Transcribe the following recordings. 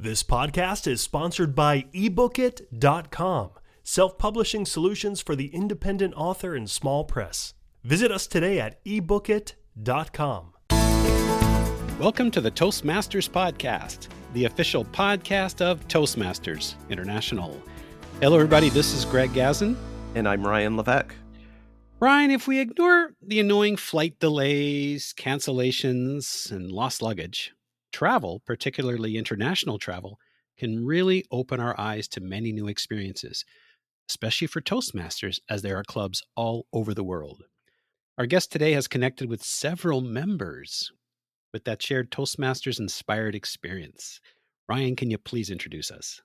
This podcast is sponsored by ebookit.com, self-publishing solutions for the independent author and small press. Visit us today at ebookit.com. Welcome to the Toastmasters podcast, the official podcast of Toastmasters International. Hello, everybody. This is Greg Gazin. And I'm Ryan Levesque. Ryan, if we ignore the annoying flight delays, cancellations, and lost luggage, travel, particularly international travel, can really open our eyes to many new experiences, especially for Toastmasters, as there are clubs all over the world. Our guest today has connected with several members with that shared Toastmasters-inspired experience. Ryan, can you please introduce us?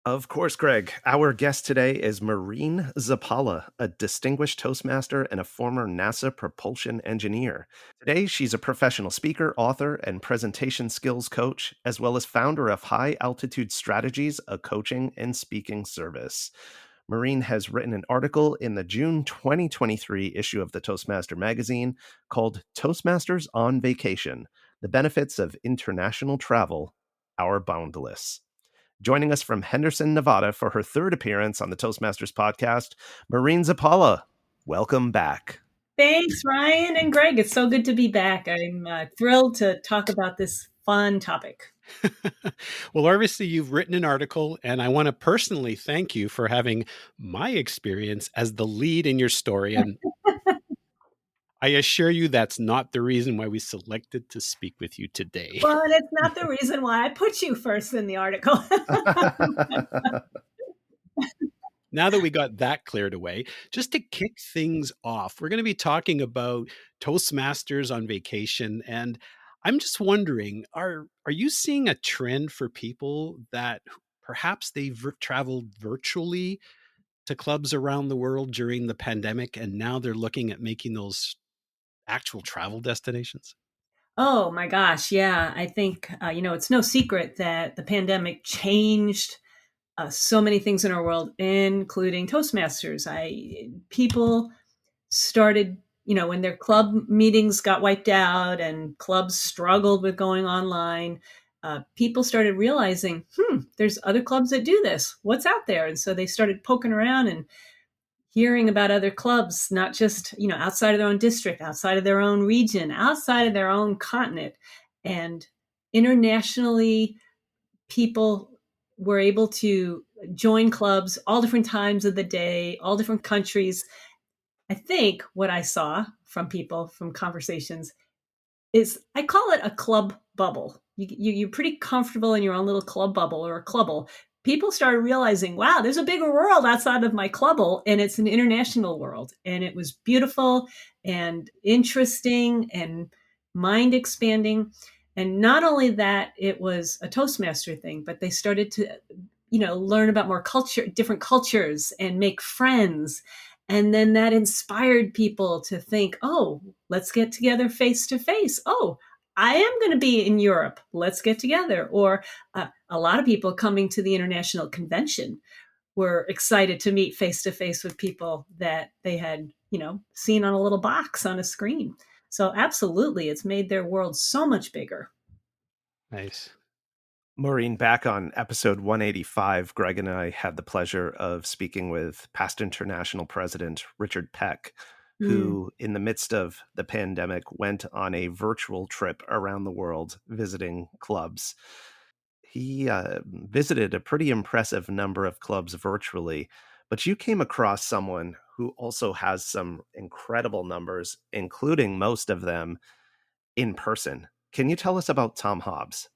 Of course, Greg. Our guest today is Maureen Zappala, a distinguished Toastmaster and a former NASA propulsion engineer. Today, she's a professional speaker, author, and presentation skills coach, as well as founder of High Altitude Strategies, a coaching and speaking service. Maureen has written an article in the June 2023 issue of the Toastmaster magazine called Toastmasters on Vacation: The Benefits of International Travel, Our Boundless. Joining us from Henderson, Nevada for her third appearance on the Toastmasters podcast, Maureen Zappala. Welcome back. Thanks, Ryan and Greg. It's so good to be back. I'm thrilled to talk about this fun topic. Well, obviously, you've written an article, and I want to personally thank you for having my experience as the lead in your story. And I assure you that's not the reason why we selected to speak with you today. Well, and it's not the reason why I put you first in the article. Now that we got that cleared away, just to kick things off, we're going to be talking about Toastmasters on vacation. And I'm just wondering, are you seeing a trend for people that perhaps they've traveled virtually to clubs around the world during the pandemic, and now they're looking at making those actual travel destinations? Oh my gosh. Yeah. I think, it's no secret that the pandemic changed so many things in our world, including Toastmasters. People started, when their club meetings got wiped out and clubs struggled with going online, people started realizing, there's other clubs that do this. What's out there? And so they started poking around and hearing about other clubs, not just, outside of their own district, outside of their own region, outside of their own continent. And internationally, people were able to join clubs all different times of the day, all different countries. I think what I saw from people, from conversations, is I call it a club bubble. You're pretty comfortable in your own little club bubble or a clubble. People started realizing, wow, there's a bigger world outside of my clubble, and it's an international world. And it was beautiful and interesting and mind expanding. And not only that, it was a Toastmaster thing, but they started to, learn about different cultures and make friends. And then that inspired people to think, oh, let's get together face to face. Oh, I am going to be in Europe. Let's get together. Or a lot of people coming to the international convention were excited to meet face to face with people that they had, seen on a little box on a screen. So absolutely, it's made their world so much bigger. Nice. Maureen, back on episode 185, Greg and I had the pleasure of speaking with past international president Richard Peck, who, in the midst of the pandemic, went on a virtual trip around the world visiting clubs. He visited a pretty impressive number of clubs virtually, but you came across someone who also has some incredible numbers, including most of them in person. Can you tell us about Tom Hobbs?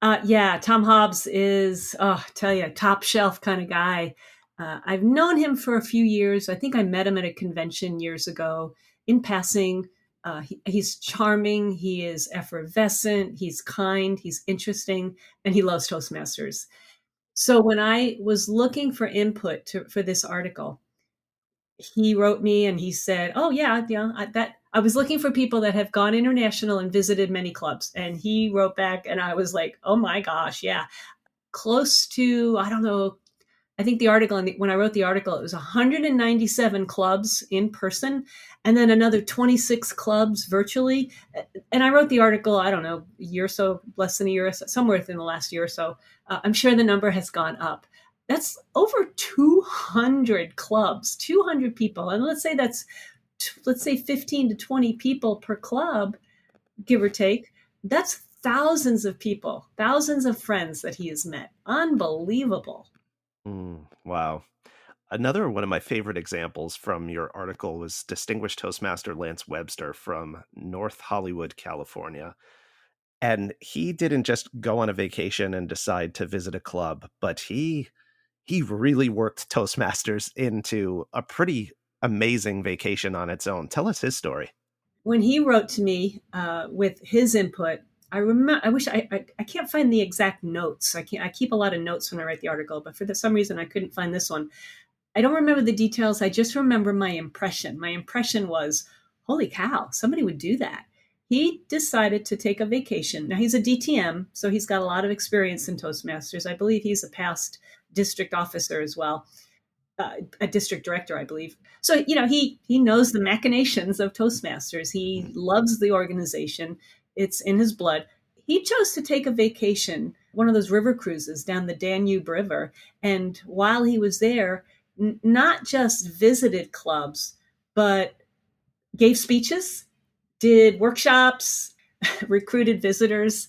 Tom Hobbs is, top shelf kind of guy. I've known him for a few years. I think I met him at a convention years ago in passing. He's charming. He is effervescent. He's kind. He's interesting. And he loves Toastmasters. So when I was looking for input for this article, he wrote me and he said, oh, yeah, I was looking for people that have gone international and visited many clubs. And he wrote back and I was like, oh, my gosh, yeah. Close to, I don't know, I think the article, when I wrote the article, it was 197 clubs in person and then another 26 clubs virtually. And I wrote the article, I don't know, a year or so, less than a year or so, somewhere within the last year or so. I'm sure the number has gone up. That's over 200 clubs, 200 people. And let's say 15 to 20 people per club, give or take. That's thousands of people, thousands of friends that he has met. Unbelievable. Wow. Another one of my favorite examples from your article was Distinguished Toastmaster Lance Webster from North Hollywood, California. And he didn't just go on a vacation and decide to visit a club, but he really worked Toastmasters into a pretty amazing vacation on its own. Tell us his story. When he wrote to me with his input, I remember. I wish I can't find the exact notes. I keep a lot of notes when I write the article, but for some reason I couldn't find this one. I don't remember the details. I just remember my impression. My impression was, holy cow, somebody would do that. He decided to take a vacation. Now he's a DTM, so he's got a lot of experience in Toastmasters. I believe he's a past district officer as well. A district director, I believe. So, he knows the machinations of Toastmasters. He loves the organization. It's in his blood. He chose to take a vacation, one of those river cruises down the Danube River. And while he was there, not just visited clubs, but gave speeches, did workshops, recruited visitors.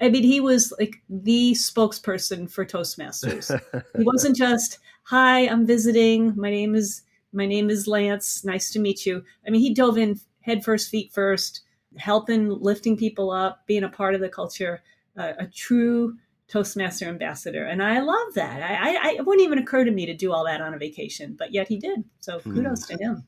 I mean, he was like the spokesperson for Toastmasters. He wasn't just, "Hi, I'm visiting. My name is Lance. Nice to meet you." I mean, he dove in head first, feet first, helping, lifting people up, being a part of the culture, a true Toastmaster ambassador. And I love that. It wouldn't even occur to me to do all that on a vacation, but yet he did. So kudos to him.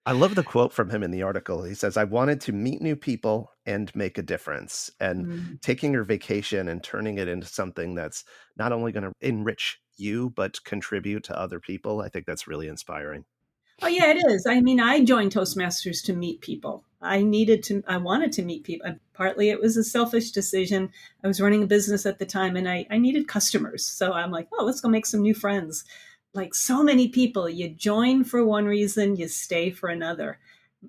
I love the quote from him in the article. He says, "I wanted to meet new people and make a difference." And taking your vacation and turning it into something that's not only going to enrich you, but contribute to other people, I think that's really inspiring. Oh, yeah, it is. I mean, I joined Toastmasters to meet people. I wanted to meet people. Partly it was a selfish decision. I was running a business at the time and I needed customers. So I'm like, oh, let's go make some new friends. Like so many people, you join for one reason, you stay for another.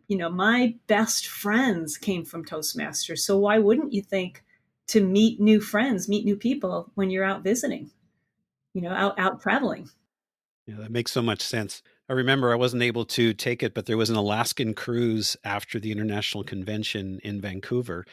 My best friends came from Toastmasters. So why wouldn't you think to meet new friends, meet new people when you're out visiting, out traveling? Yeah, that makes so much sense. I remember I wasn't able to take it, but there was an Alaskan cruise after the international convention in Vancouver.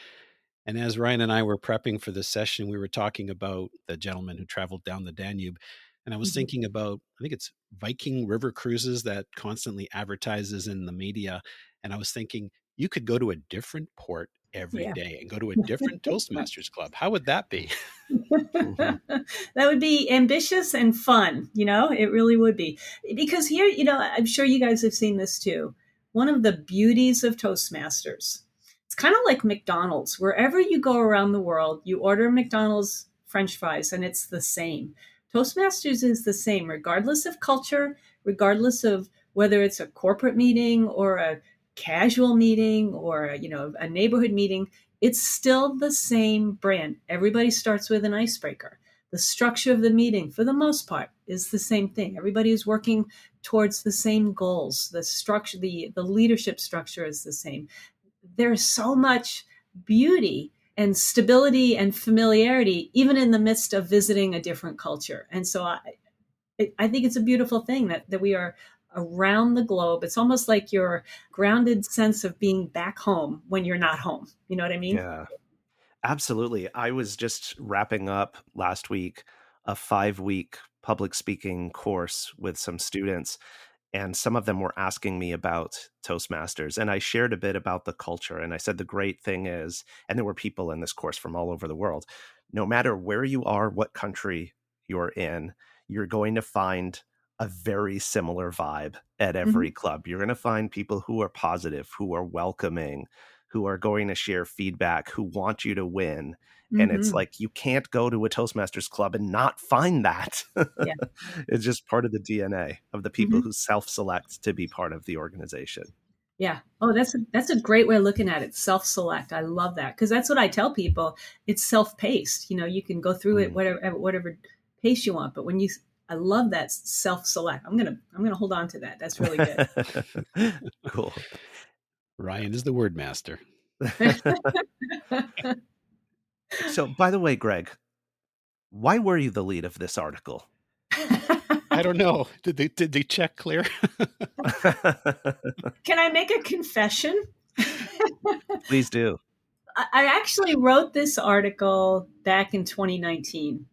And as Ryan and I were prepping for this session, we were talking about the gentleman who traveled down the Danube. And I was thinking about, I think it's Viking River Cruises that constantly advertises in the media. And I was thinking, you could go to a different port every Yeah. day and go to a different Toastmasters club. How would that be? That would be ambitious and fun, it really would be. Because here, I'm sure you guys have seen this too. One of the beauties of Toastmasters, it's kind of like McDonald's. Wherever you go around the world, you order McDonald's French fries and it's the same. Toastmasters is the same, regardless of culture, regardless of whether it's a corporate meeting or a casual meeting or a neighborhood meeting. It's still the same brand. Everybody starts with an icebreaker. The structure of the meeting, for the most part, is the same thing. Everybody is working towards the same goals. The structure, the leadership structure is the same. There's so much beauty and stability and familiarity, even in the midst of visiting a different culture. And so I think it's a beautiful thing that we are around the globe. It's almost like your grounded sense of being back home when you're not home. You know what I mean? Yeah, absolutely. I was just wrapping up last week a 5-week public speaking course with some students, and some of them were asking me about Toastmasters. And I shared a bit about the culture. And I said, the great thing is, and there were people in this course from all over the world, no matter where you are, what country you're in, you're going to find a very similar vibe at every club. You're going to find people who are positive, who are welcoming, who are going to share feedback, who want you to win. And it's like, you can't go to a Toastmasters club and not find that. Yeah. It's just part of the DNA of the people who self-select to be part of the organization. Yeah. Oh, that's a great way of looking at it. Self-select. I love that because that's what I tell people. It's self-paced. You can go through it whatever pace you want. But when I love that self-select. I'm gonna hold on to that. That's really good. Cool. Ryan is the word master. So, by the way, Greg, why were you the lead of this article? I don't know. Did they check clear? Can I make a confession? Please do. I actually wrote this article back in 2019.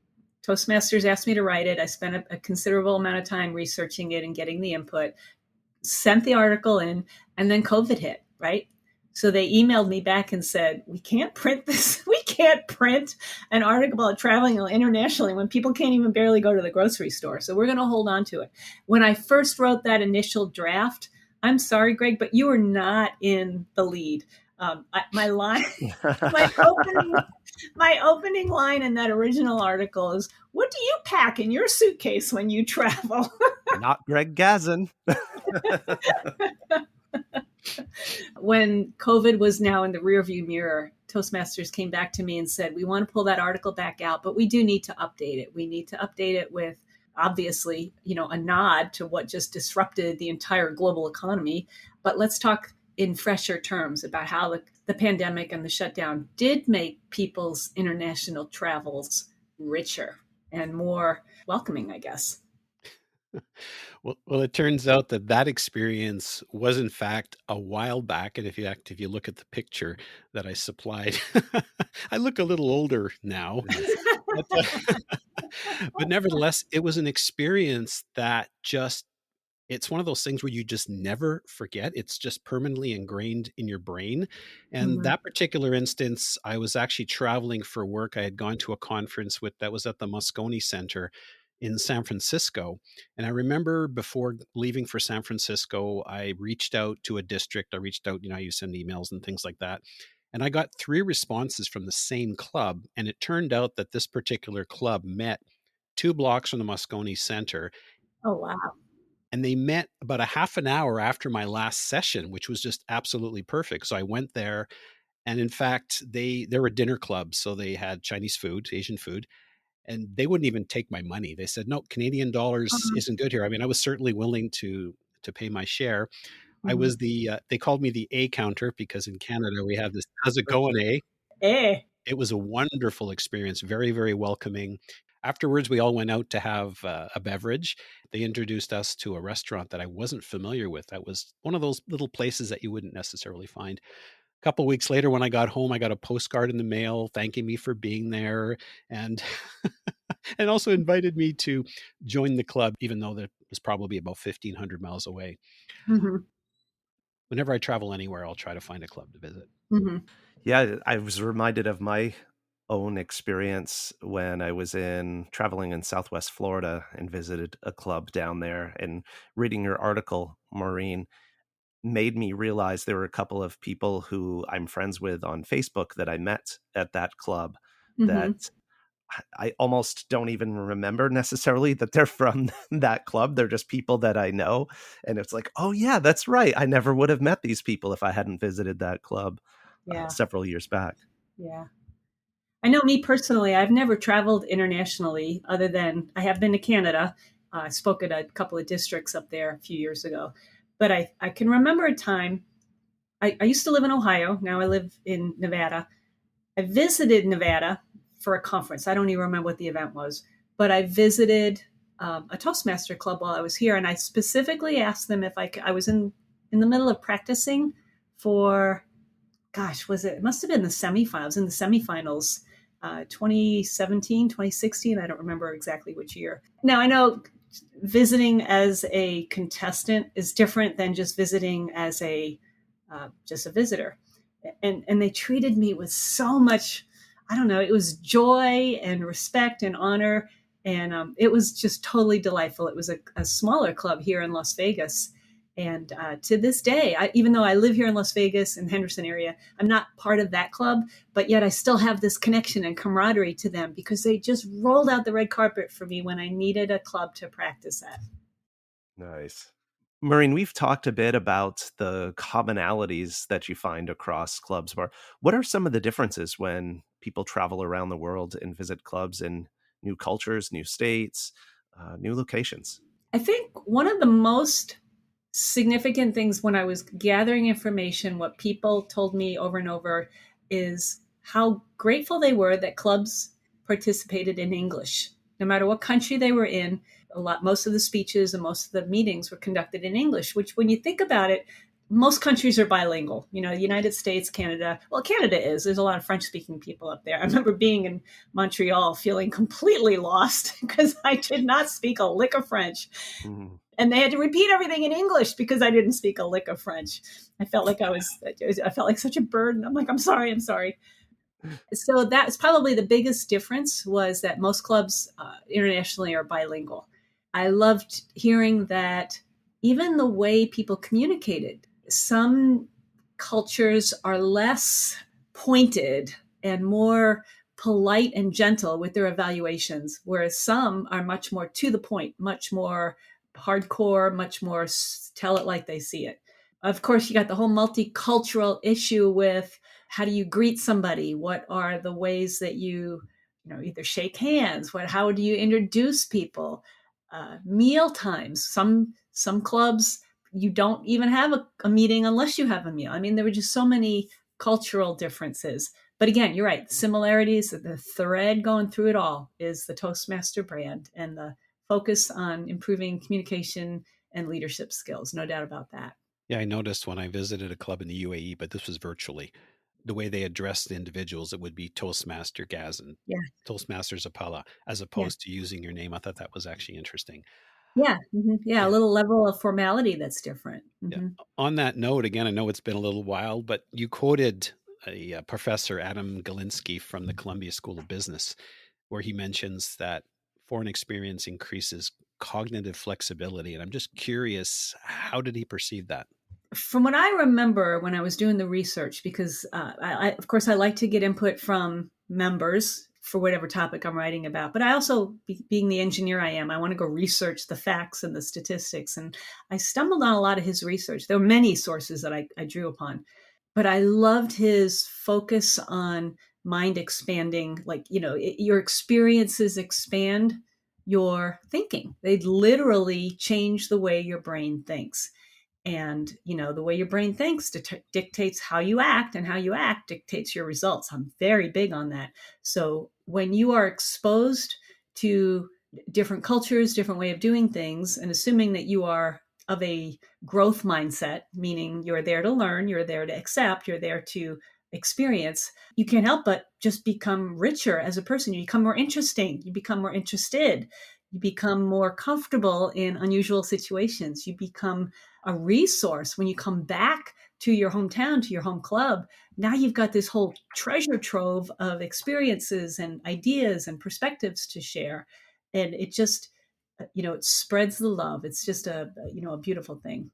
Toastmasters asked me to write it. I spent a considerable amount of time researching it and getting the input, sent the article in, and then COVID hit, right? So they emailed me back and said, we can't print this. We can't print an article about traveling internationally when people can't even barely go to the grocery store. So we're going to hold on to it. When I first wrote that initial draft, I'm sorry, Greg, but you were not in the lead. My line, my opening line in that original article is, "What do you pack in your suitcase when you travel?" Not Greg Gazin. When COVID was now in the rearview mirror, Toastmasters came back to me and said, "We want to pull that article back out, but we do need to update it. We need to update it with, obviously, a nod to what just disrupted the entire global economy. But let's talk in fresher terms about how the pandemic and the shutdown did make people's international travels richer and more welcoming, I guess." Well, it turns out that experience was in fact a while back, and if you look at the picture that I supplied, I look a little older now, but nevertheless, it was an experience that it's one of those things where you just never forget. It's just permanently ingrained in your brain. And Mhm. that particular instance, I was actually traveling for work. I had gone to a conference that was at the Moscone Center in San Francisco. And I remember before leaving for San Francisco, I reached out to a district. I reached out, you send emails and things like that. And I got 3 responses from the same club. And it turned out that this particular club met 2 blocks from the Moscone Center, Oh, wow. and they met about a half an hour after my last session, which was just absolutely perfect. So I went there, and in fact, they're a dinner club, so they had Chinese food, Asian food, and they wouldn't even take my money. They said, "No, Canadian dollars isn't good here." I mean, I was certainly willing to pay my share. I Mhm. was they called me the A counter because in Canada we have this "How's it going, A?" Eh. It was a wonderful experience, very, very welcoming. Afterwards, we all went out to have a beverage. They introduced us to a restaurant that I wasn't familiar with. That was one of those little places that you wouldn't necessarily find. A couple of weeks later, when I got home, I got a postcard in the mail thanking me for being there, and and also invited me to join the club, even though that was probably about 1,500 miles away. Mhm. Whenever I travel anywhere, I'll try to find a club to visit. Mhm. Yeah, I was reminded of my own experience when I was traveling in Southwest Florida and visited a club down there. And reading your article, Maureen, made me realize there were a couple of people who I'm friends with on Facebook that I met at that club that Mhm. I almost don't even remember necessarily that they're from that club. They're just people that I know. And it's like, oh, yeah, that's right. I never would have met these people if I hadn't visited that club Yeah. several years back. Yeah. I know me personally, I've never traveled internationally other than I have been to Canada. I spoke at a couple of districts up there a few years ago. But I can remember a time, I used to live in Ohio. Now I live in Nevada. I visited Nevada for a conference. I don't even remember what the event was, but I visited a Toastmaster club while I was here. And I specifically asked them if I was in the middle of practicing for, gosh, it must have been the semifinals, in the semifinals, 2017, 2016. I don't remember exactly which year. Now, I know visiting as a contestant is different than just visiting as just a visitor. And they treated me with so much, I don't know, it was joy and respect and honor. And it was just totally delightful. It was a smaller club here in Las Vegas. And to this day, even though I live here in Las Vegas and Henderson area, I'm not part of that club, but yet I still have this connection and camaraderie to them because they just rolled out the red carpet for me when I needed a club to practice at. Nice. Maureen, we've talked a bit about the commonalities that you find across clubs. What are some of the differences when people travel around the world and visit clubs in new cultures, new states? new locations? I think one of the most significant things when I was gathering information, what people told me over and over is how grateful they were that clubs participated in English. No matter what country they were in, most of the speeches and most of the meetings were conducted in English, which when you think about it, most countries are bilingual. You know, the United States, Canada. Well, Canada is. There's a lot of French speaking people up there. I remember being in Montreal feeling completely lost because I did not speak a lick of French. Mm. And they had to repeat everything in English because I didn't speak a lick of French. I felt like I felt like such a burden. I'm like, I'm sorry. So that's probably the biggest difference, was that most clubs internationally are bilingual. I loved hearing that even the way people communicated, some cultures are less pointed and more polite and gentle with their evaluations, whereas some are much more to the point, much more hardcore, much more tell it like they see it. Of course, you got the whole multicultural issue with how do you greet somebody? What are the ways that you either shake hands? How do you introduce people? Meal times. Some clubs you don't even have a meeting unless you have a meal. I mean, there were just so many cultural differences. But again, you're right. Similarities, the thread going through it all is the Toastmaster brand and the focus on improving communication and leadership skills. No doubt about that. Yeah, I noticed when I visited a club in the UAE, but this was virtually, the way they addressed the individuals, it would be Toastmaster Gazan, Yeah. Toastmasters-Apala, as Yeah. opposed to using your name. I thought that was actually interesting. Yeah. Yeah. A Yeah. little level of formality that's different. Yeah. On that note, again, I know it's been a little while, but you quoted a professor, Adam Galinsky from the Columbia School of Business, where he mentions that foreign experience increases cognitive flexibility. And I'm just curious, how did he perceive that? From what I remember when I was doing the research, because of course, I like to get input from members for whatever topic I'm writing about. But I also, being the engineer I am, I want to go research the facts and the statistics. And I stumbled on a lot of his research. There were many sources that I drew upon, but I loved his focus on mind expanding. Like, your experiences expand your thinking. They literally change the way your brain thinks. And the way your brain thinks dictates how you act, and how you act dictates your results. I'm very big on that. So when you are exposed to different cultures, different way of doing things, and assuming that you are of a growth mindset, meaning you're there to learn, you're there to accept, you're there to experience, you can't help but just become richer as a person. You become more interesting, you become more interested, you become more comfortable in unusual situations, you become a resource when you come back to your hometown, to your home club. Now you've got this whole treasure trove of experiences and ideas and perspectives to share. And it just, it spreads the love. It's just a beautiful thing.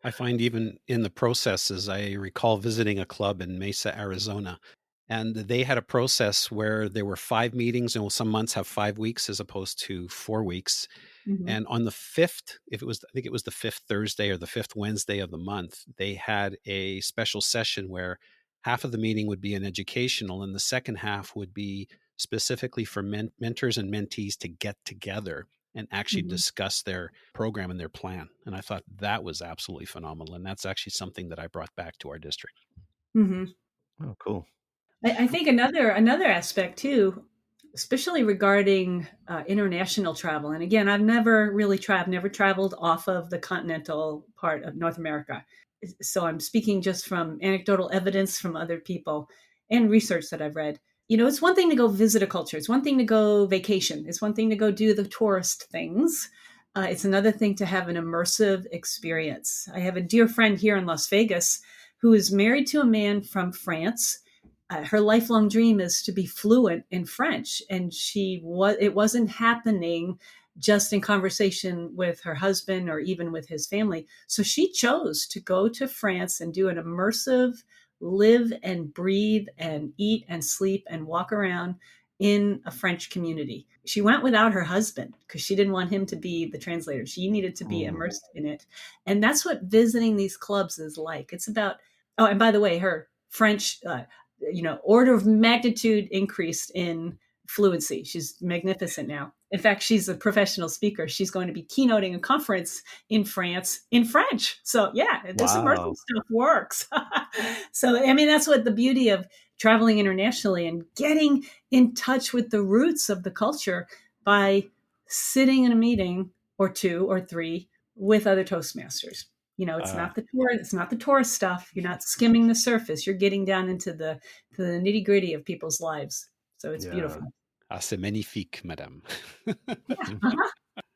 I find even in the processes, I recall visiting a club in Mesa, Arizona, and they had a process where there were 5 meetings, and some months have 5 weeks as opposed to 4 weeks. Mm-hmm. And on the fifth, I think it was the fifth Thursday or the fifth Wednesday of the month, they had a special session where half of the meeting would be an educational, and the second half would be specifically for mentors and mentees to get together and actually Mm-hmm. discuss their program and their plan. And I thought that was absolutely phenomenal. And that's actually something that I brought back to our district. Mm-hmm. Oh, cool. I think another aspect too, especially regarding international travel. And again, I've never really never traveled off of the continental part of North America. So I'm speaking just from anecdotal evidence from other people and research that I've read. It's one thing to go visit a culture. It's one thing to go vacation. It's one thing to go do the tourist things. It's another thing to have an immersive experience. I have a dear friend here in Las Vegas who is married to a man from France. Her lifelong dream is to be fluent in French, and it wasn't happening just in conversation with her husband or even with his family. So she chose to go to France and do an immersive live and breathe and eat and sleep and walk around in a French community. She went without her husband because she didn't want him to be the translator. She needed to be immersed in it. And that's what visiting these clubs is like. It's about, oh, and by the way, her French, order of magnitude increased in fluency. She's magnificent now. In fact, she's a professional speaker. She's going to be keynoting a conference in France in French. So yeah, this immersive Wow. stuff works. So I mean, that's what the beauty of traveling internationally and getting in touch with the roots of the culture by sitting in a meeting or two or three with other Toastmasters. It's not the tourist stuff. You're not skimming the surface. You're getting down into the nitty gritty of people's lives. So it's Yeah. beautiful. Ah, c'est magnifique, madame. Yeah. Uh-huh.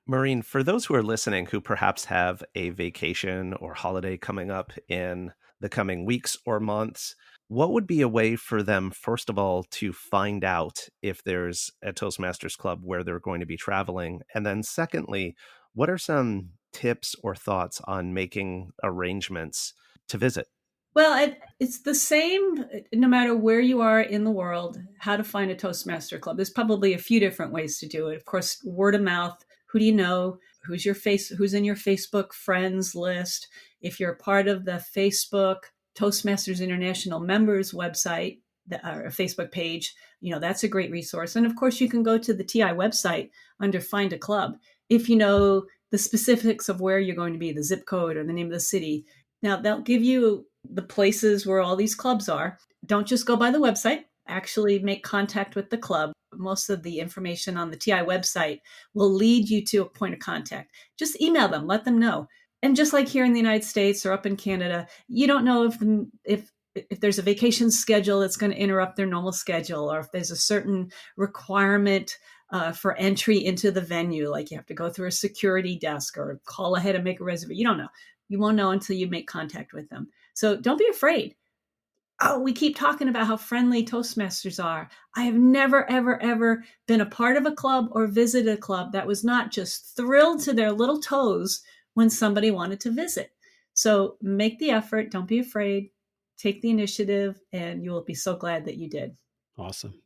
Maureen, for those who are listening who perhaps have a vacation or holiday coming up in the coming weeks or months, what would be a way for them, first of all, to find out if there's a Toastmasters club where they're going to be traveling? And then secondly, what are some tips or thoughts on making arrangements to visit? Well, it's the same no matter where you are in the world, how to find a Toastmaster club. There's probably a few different ways to do it. Of course, word of mouth. Who do you know? Who's in your Facebook friends list? If you're part of the Facebook Toastmasters International members website, or a Facebook page, that's a great resource. And of course, you can go to the TI website under Find a Club. If you know the specifics of where you're going to be, the zip code or the name of the city, now they'll give you the places where all these clubs are. Don't just go by the website. Actually make contact with the club. Most of the information on the TI website will lead you to a point of contact. Just email them, let them know. And just like here in the United States or up in Canada, you don't know if there's a vacation schedule that's going to interrupt their normal schedule, or if there's a certain requirement for entry into the venue, like you have to go through a security desk or call ahead and make a reservation. You don't know. You won't know until you make contact with them. So don't be afraid. Oh, we keep talking about how friendly Toastmasters are. I have never, ever, ever been a part of a club or visited a club that was not just thrilled to their little toes when somebody wanted to visit. So make the effort. Don't be afraid. Take the initiative, and you will be so glad that you did. Awesome.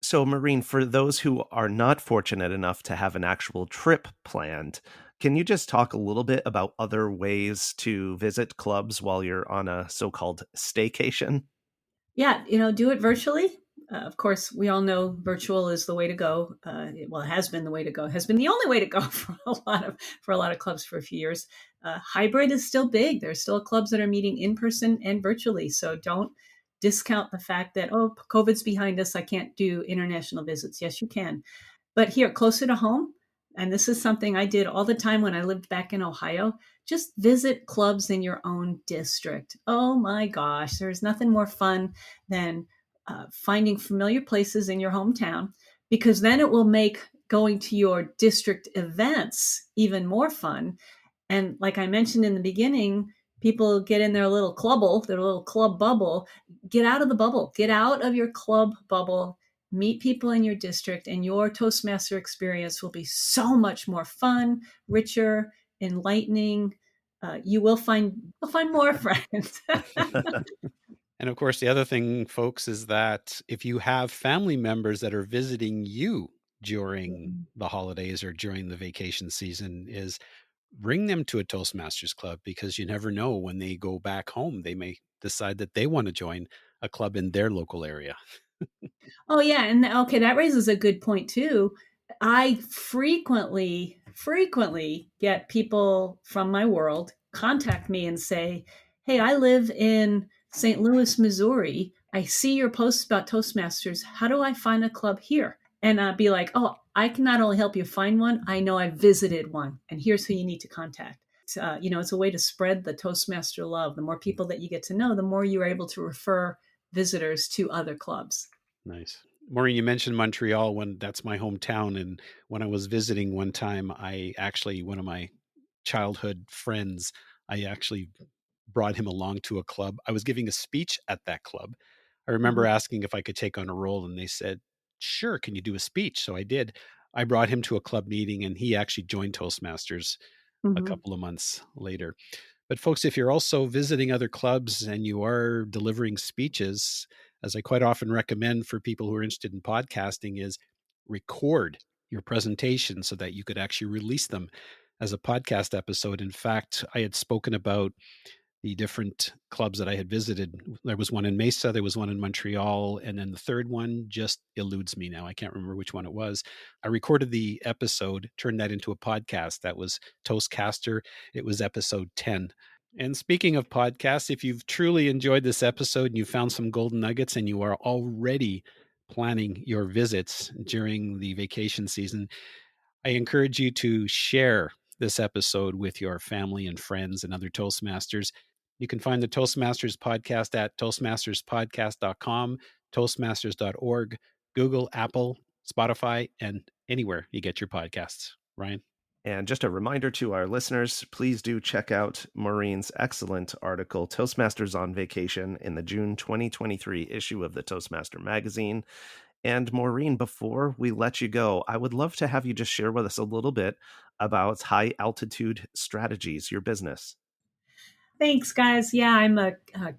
So, Maureen, for those who are not fortunate enough to have an actual trip planned, can you just talk a little bit about other ways to visit clubs while you're on a so-called staycation? Yeah, do it virtually. Of course, we all know virtual is the way to go. It has been the way to go. Has been the only way to go for a lot of clubs for a few years. Hybrid is still big. There's still clubs that are meeting in person and virtually. So don't discount the fact that COVID's behind us. I can't do international visits. Yes, you can. But here, closer to home, and this is something I did all the time when I lived back in Ohio, just visit clubs in your own district. Oh my gosh, there's nothing more fun than finding familiar places in your hometown, because then it will make going to your district events even more fun. And like I mentioned in the beginning, people get in their little club bubble. Get out of the bubble, get out of your club bubble, meet people in your district, and your Toastmaster experience will be so much more fun, richer, enlightening. You'll find more friends. And of course, the other thing, folks, is that if you have family members that are visiting you during the holidays or during the vacation season, is bring them to a Toastmasters club, because you never know, when they go back home, they may decide that they want to join a club in their local area. Oh yeah, and okay, that raises a good point too. I frequently get people from my world contact me and say, "Hey, I live in St. Louis, Missouri. I see your posts about Toastmasters. How do I find a club here?" And I'd be like, "Oh, I can not only help you find one, I know I visited one, and here's who you need to contact." It's a way to spread the Toastmaster love. The more people that you get to know, the more you're able to refer visitors to other clubs. Nice. Maureen, you mentioned Montreal. When that's my hometown, and when I was visiting one time, one of my childhood friends, I actually brought him along to a club. I was giving a speech at that club. I remember Mhm. asking if I could take on a role, and they said, "Sure, can you do a speech?" So I did. I brought him to a club meeting, and he actually joined Toastmasters a Mhm. couple of months later. But folks, if you're also visiting other clubs and you are delivering speeches, as I quite often recommend for people who are interested in podcasting, is record your presentation so that you could actually release them as a podcast episode. In fact, I had spoken about the different clubs that I had visited. There was one in Mesa, there was one in Montreal, and then the third one just eludes me now. I can't remember which one it was. I recorded the episode, turned that into a podcast. That was Toastcaster. It was episode 10. And speaking of podcasts, if you've truly enjoyed this episode and you found some golden nuggets and you are already planning your visits during the vacation season, I encourage you to share this episode with your family and friends and other Toastmasters. You can find the Toastmasters podcast at toastmasterspodcast.com, toastmasters.org, Google, Apple, Spotify, and anywhere you get your podcasts. Ryan? And just a reminder to our listeners, please do check out Maureen's excellent article, Toastmasters on Vacation, in the June 2023 issue of the Toastmaster magazine. And Maureen, before we let you go, I would love to have you just share with us a little bit about High Altitude Strategies, your business. Thanks, guys. Yeah, I'm a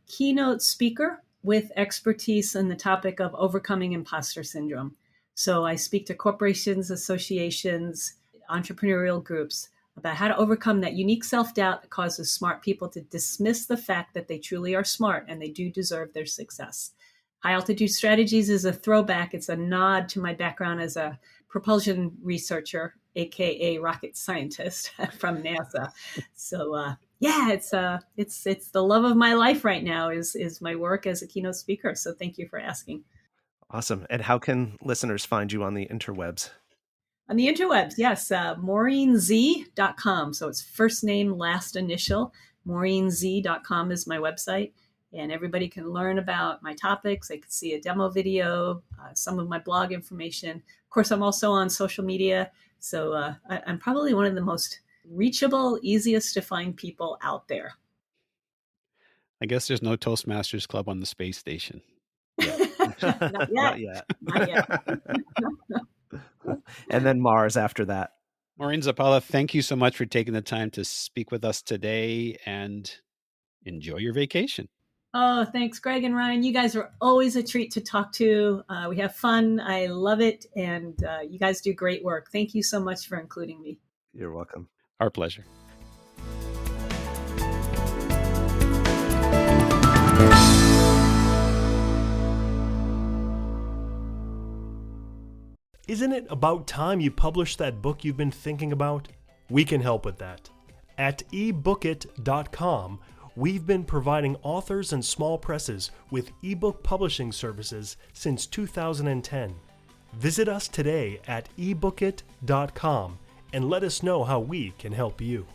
keynote speaker with expertise in the topic of overcoming imposter syndrome. So I speak to corporations, associations, entrepreneurial groups about how to overcome that unique self-doubt that causes smart people to dismiss the fact that they truly are smart and they do deserve their success. High Altitude Strategies is a throwback. It's a nod to my background as a propulsion researcher, aka rocket scientist from NASA. So yeah, it's the love of my life right now is my work as a keynote speaker. So thank you for asking. Awesome. And how can listeners find you on the interwebs? On the interwebs, yes, MaureenZ.com. So it's first name, last initial. MaureenZ.com is my website. And everybody can learn about my topics. They can see a demo video, some of my blog information. Of course, I'm also on social media. So I'm probably one of the most reachable, easiest to find people out there. I guess there's no Toastmasters Club on the space station. Not yet. Not yet. Not yet. And then Mars after that. Maureen Zappala, thank you so much for taking the time to speak with us today, and enjoy your vacation. Oh, thanks, Greg and Ryan. You guys are always a treat to talk to. We have fun. I love it. And you guys do great work. Thank you so much for including me. You're welcome. Our pleasure. Isn't it about time you published that book you've been thinking about? We can help with that. At ebookit.com, we've been providing authors and small presses with ebook publishing services since 2010. Visit us today at ebookit.com and let us know how we can help you.